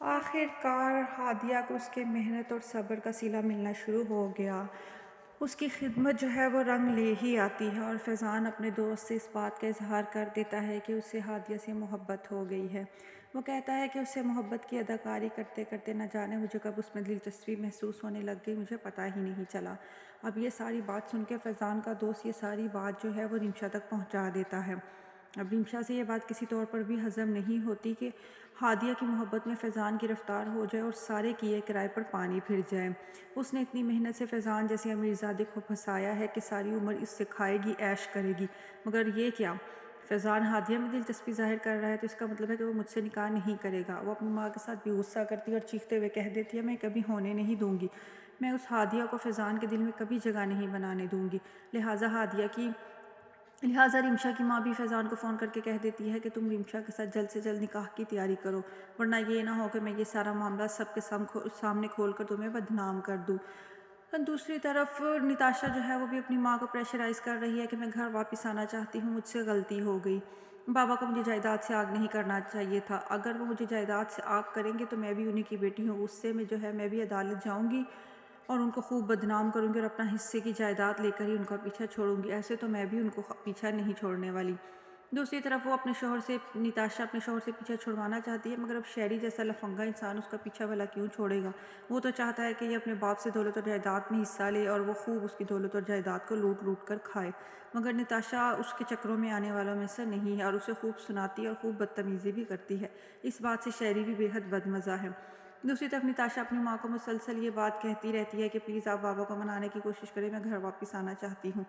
आखिरकार हादिया को उसके मेहनत और सब्र का सिला मिलना शुरू हो गया। उसकी खिदमत जो है वो रंग ले ही आती है और फैज़ान अपने दोस्त से इस बात का इजहार कर देता है कि उसे हादिया से मोहब्बत हो गई है। वो कहता है कि उससे मोहब्बत की अदाकारी करते करते न जाने मुझे कब उसमें दिलचस्पी महसूस होने लग गई, मुझे पता ही नहीं चला। अब ये सारी बात सुन के फैज़ान का दोस्त ये सारी बात जो है वो रिमशा तक पहुँचा देता है। अब रिमशा से ये बात किसी तौर पर भी हज़म नहीं होती कि हादिया की मोहब्बत में फैज़ान गिरफ़्तार हो जाए और सारे किए किराए पर पानी फिर जाए। उसने इतनी मेहनत से फैज़ान जैसे अमीरज़ादे को फंसाया है कि सारी उम्र इससे खाएगी, ऐश करेगी। मगर ये क्या, फैज़ान हादिया में दिलचस्पी ज़ाहिर कर रहा है तो इसका मतलब है कि वो मुझसे निकाह नहीं करेगा। वो अपनी माँ के साथ भी गुस्सा करती है और चीखते हुए कह देती है, मैं कभी होने नहीं दूँगी। मैं उस हादिया को फैज़ान के दिल में कभी जगह नहीं बनाने दूँगी। लिहाजा रिमशा की माँ भी फैज़ान को फ़ोन करके कह देती है कि तुम रिमशा के साथ जल्द से जल्द निकाह की तैयारी करो, वरना ये ना हो कि मैं ये सारा मामला सबके सामने खोल कर तुम्हें बदनाम कर दूँ। दूसरी तरफ निताशा जो है वो भी अपनी माँ को प्रेशराइज़ कर रही है कि मैं घर वापस आना चाहती हूँ, मुझसे गलती हो गई। बाबा को मुझे जायदाद से आग नहीं करना चाहिए था। अगर वो मुझे जायदाद से आग करेंगे तो मैं भी उन्हीं की बेटी हूँ, उससे में जो है मैं भी अदालत जाऊँगी और उनको खूब बदनाम करूँगी और अपना हिस्से की जायदाद लेकर ही उनका पीछा छोड़ूँगी। ऐसे तो मैं भी उनको पीछा नहीं छोड़ने वाली। दूसरी तरफ वो अपने शौहर से निताशा अपने शौहर से पीछा छुड़वाना चाहती है, मगर अब शहरी जैसा लफंगा इंसान उसका पीछा भला क्यों छोड़ेगा। वो तो चाहता है कि ये अपने बाप से दौलत और जायदाद में हिस्सा ले और वो खूब उसकी दौलत और जायदाद को लूट लूट कर खाए। मगर निताशा उसके चक्रों में आने वालों में से नहीं है और उसे खूब सुनाती है और खूब बदतमीज़ी भी करती है। इस बात से शहरी भी बेहद बदमज़ा है। दूसरी तरफ निताशा अपनी माँ को मुसलसल ये बात कहती रहती है कि प्लीज़ आप बाबा को मनाने की कोशिश करें, मैं घर वापस आना चाहती हूँ।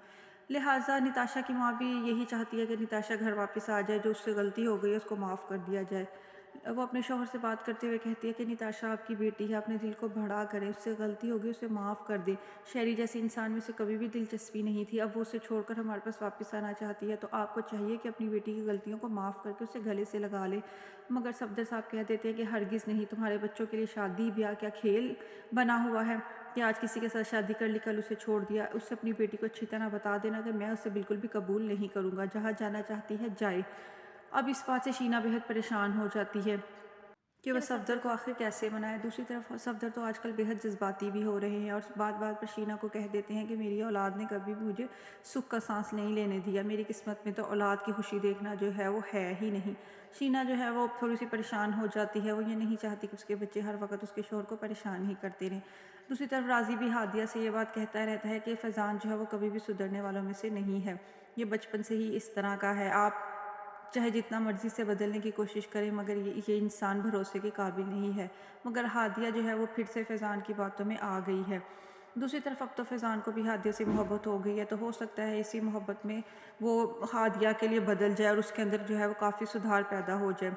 लिहाजा निताशा की माँ भी यही चाहती है कि निताशा घर वापस आ जाए, जो उससे गलती हो गई है उसको माफ़ कर दिया जाए। वो अपने शौहर से बात करते हुए कहती है कि निताशा आपकी बेटी है, अपने दिल को बड़ा करें, उससे गलती हो गई उसे माफ़ कर दें। शहरी जैसे इंसान में उसे कभी भी दिलचस्पी नहीं थी, अब वो उसे छोड़कर हमारे पास वापस आना चाहती है, तो आपको चाहिए कि अपनी बेटी की गलतियों को माफ़ करके उसे गले से लगा ले। मगर सफदर साहब कह देते हैं कि हरगिज़ नहीं, तुम्हारे बच्चों के लिए शादी ब्याह क्या खेल बना हुआ है कि आज किसी के साथ शादी कर ली कल उसे छोड़ दिया। उससे अपनी बेटी को अच्छी तरह बता देना कि मैं उसे बिल्कुल भी कबूल नहीं करूँगा, जहाँ जाना चाहती है जाए। अब इस बात से शीना बेहद परेशान हो जाती है कि वह सफदर को आखिर कैसे मनाए। दूसरी तरफ सफदर तो आजकल बेहद जज्बाती भी हो रहे हैं और बात बात पर शीना को कह देते हैं कि मेरी औलाद ने कभी भी मुझे सुख का सांस नहीं लेने दिया, मेरी किस्मत में तो औलाद की खुशी देखना जो है वो है ही नहीं। शीना जो है वो थोड़ी सी परेशान हो जाती है, वो ये नहीं चाहती कि उसके बच्चे हर वक्त उसके शोहर को परेशान ही करते रहें। दूसरी तरफ राजी भी हादिया से ये बात कहता रहता है कि फैज़ान जो है वो कभी भी सुधरने वालों में से नहीं है, ये बचपन से ही इस तरह का है। आप चाहे जितना मर्ज़ी से बदलने की कोशिश करें मगर ये इंसान भरोसे के काबिल नहीं है। मगर हादिया जो है वो फिर से फैज़ान की बातों में आ गई है। दूसरी तरफ अब तो फैज़ान को भी हादिया से मोहब्बत हो गई है, तो हो सकता है इसी मोहब्बत में वो हादिया के लिए बदल जाए और उसके अंदर जो है वो काफ़ी सुधार पैदा हो जाए।